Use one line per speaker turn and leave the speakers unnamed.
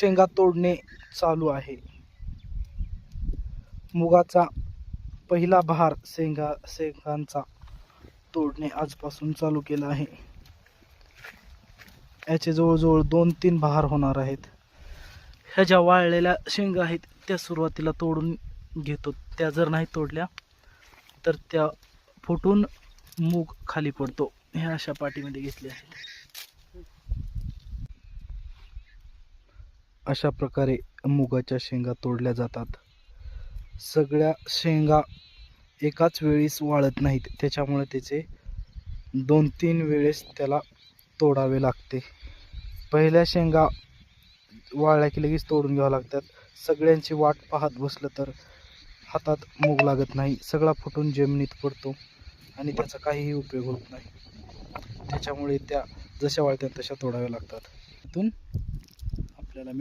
शेंगा तोडणे चालू आहे. मुगाचा पहिला बहार शेंगांचा तोडणे आजपासून चालू केला आहे. याचे जवळजवळ 2-3 बहार होणार आहेत. ह्या ज्या वाळलेल्या शेंगा आहेत त्या सुरुवातीला तोडून घेतो. त्या जर नाही तोडल्या तर त्या फुटून मूग खाली पडतो. ह्या अशा पाटीमध्ये घेतल्या आहेत. अशा प्रकारे मुगाच्या शेंगा तोडल्या जातात. सगळ्या शेंगा एकाच वेळेस वाळत नाहीत, त्याच्यामुळे त्याचे 2-3 वेळेस त्याला तोडावे लागते. पहिल्या शेंगा वाळल्या की लगेच तोडून घ्यावं लागतात. सगळ्यांची वाट पाहत बसलं तर हातात मूग लागत नाही, सगळा फुटून जमिनीत पडतो आणि त्याचा काहीही उपयोग होत नाही. त्याच्यामुळे त्या जशा वाळतात तशा तोडाव्या लागतात. इथून आपल्याला